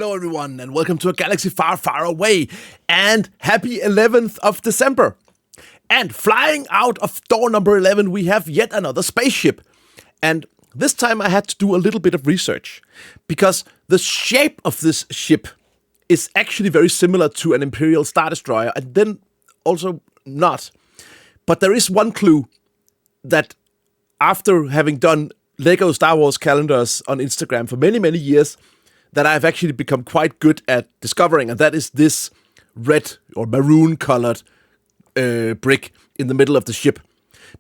Hello everyone, and welcome to a galaxy far, far away, and happy 11th of December. And flying out of door number 11, we have yet another spaceship. And this time I had to do a little bit of research, because the shape of this ship is actually very similar to an Imperial Star Destroyer, and then also not. But there is one clue that after having done Lego Star Wars calendars on Instagram for many, many years, that I've actually become quite good at discovering, and that is this red or maroon colored brick in the middle of the ship.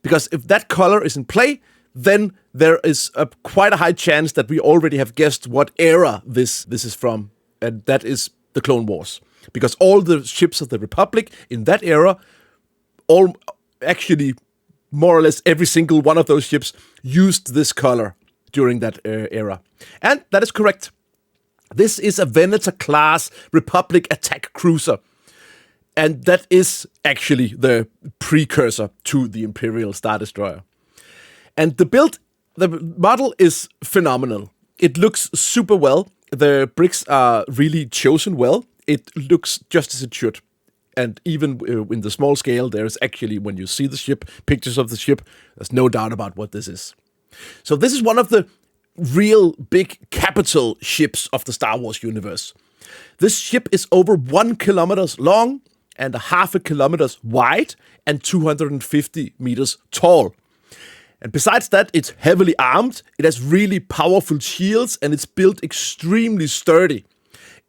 Because if that color is in play, then there is quite a high chance that we already have guessed what era this is from, and that is the Clone Wars. Because all the ships of the Republic in that era, actually more or less every single one of those ships used this color during that era. And that is correct. This is a Venator-class Republic attack cruiser. And that is actually the precursor to the Imperial Star Destroyer. And the model is phenomenal. It looks super well. The bricks are really chosen well. It looks just as it should. And even in the small scale, there's actually, when you see the ship, pictures of the ship, there's no doubt about what this is. So this is one of the real big capital ships of the Star Wars universe. This ship is over 1 kilometer long and 0.5 kilometers wide and 250 meters tall. And besides that, it's heavily armed, it has really powerful shields, and it's built extremely sturdy.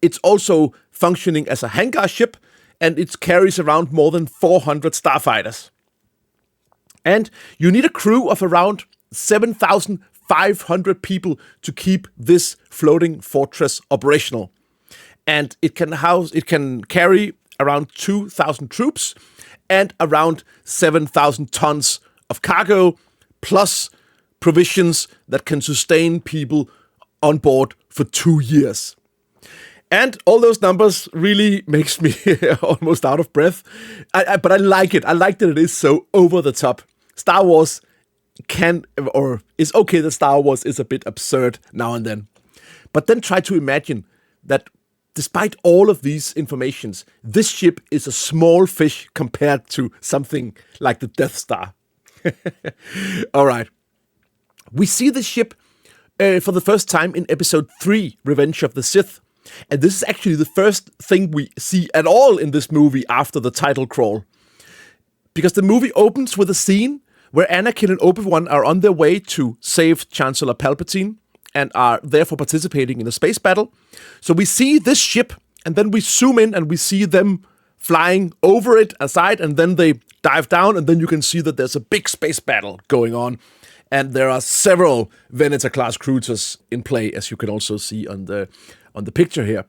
It's also functioning as a hangar ship, and it carries around more than 400 starfighters. And you need a crew of around 7,500 people to keep this floating fortress operational. And it can carry around 2,000 troops and around 7,000 tons of cargo, plus provisions that can sustain people on board for 2 years. And all those numbers really makes me almost out of breath. But I like it. I like that it is so over the top. Star Wars it's okay that Star Wars is a bit absurd now and then. But then try to imagine that despite all of these informations, this ship is a small fish compared to something like the Death Star. All right. We see the ship for the first time in episode 3, Revenge of the Sith. And this is actually the first thing we see at all in this movie after the title crawl. Because the movie opens with a scene where Anakin and Obi-Wan are on their way to save Chancellor Palpatine and are therefore participating in a space battle. So we see this ship, and then we zoom in and we see them flying over it aside, and then they dive down, and then you can see that there's a big space battle going on. And there are several Venator-class cruisers in play, as you can also see on the picture here.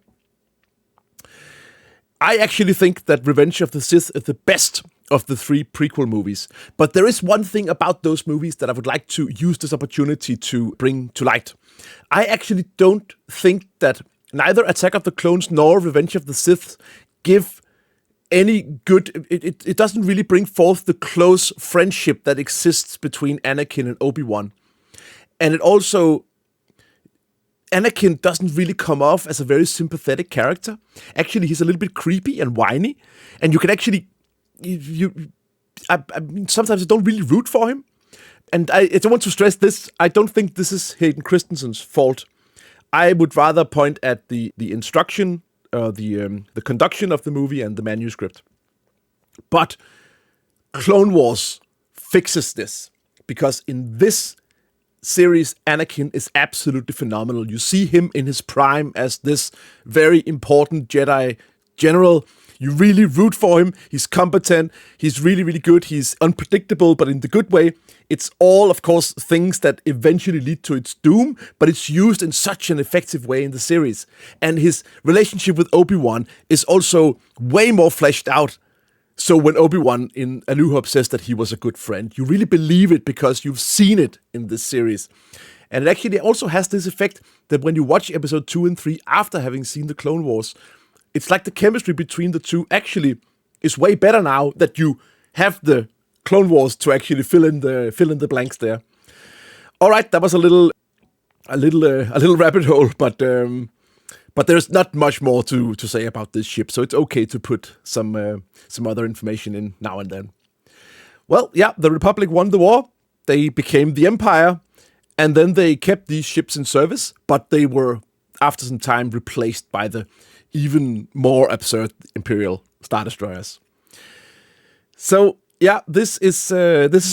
I actually think that Revenge of the Sith is the best of the 3 prequel movies. But there is one thing about those movies that I would like to use this opportunity to bring to light. I actually don't think that neither Attack of the Clones nor Revenge of the Sith give any good... It doesn't really bring forth the close friendship that exists between Anakin and Obi-Wan. And it also... Anakin doesn't really come off as a very sympathetic character. Actually, he's a little bit creepy and whiny. And you can actually... I mean, sometimes I don't really root for him. And I don't want to stress this. I don't think this is Hayden Christensen's fault. I would rather point at the instruction, the conduction of the movie and the manuscript. But Clone Wars fixes this. Because in this series, Anakin is absolutely phenomenal. You see him in his prime as this very important Jedi general. You really root for him. He's competent. He's really, really good. He's unpredictable, but in the good way. It's all, of course, things that eventually lead to its doom, but it's used in such an effective way in the series. And his relationship with Obi-Wan is also way more fleshed out. So when Obi-Wan in A New Hope says that he was a good friend, you really believe it because you've seen it in this series. And it actually also has this effect that when you watch episode 2 and 3 after having seen the Clone Wars, it's like the chemistry between the two actually is way better now that you have the Clone Wars to actually fill in the blanks there. All right, that was a little rabbit hole, but But there's not much more to say about this ship, so it's okay to put some other information in now and then. Well, yeah, the Republic won the war. They became the Empire, and then they kept these ships in service, but they were, after some time, replaced by the even more absurd Imperial Star Destroyers. So, yeah, this is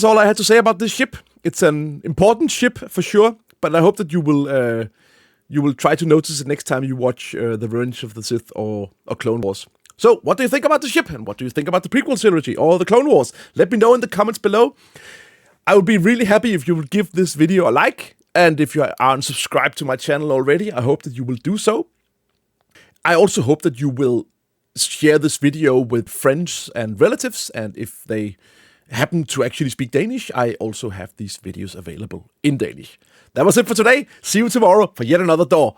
all I had to say about this ship. It's an important ship for sure, but I hope that you will try to notice it next time you watch The Revenge of the Sith or Clone Wars. So, what do you think about the ship, and what do you think about the prequel trilogy or the Clone Wars? Let me know in the comments below. I would be really happy if you would give this video a like, and if you aren't subscribed to my channel already, I hope that you will do so. I also hope that you will share this video with friends and relatives, and if they happen to actually speak Danish, I also have these videos available in Danish. That was it for today. See you tomorrow for yet another door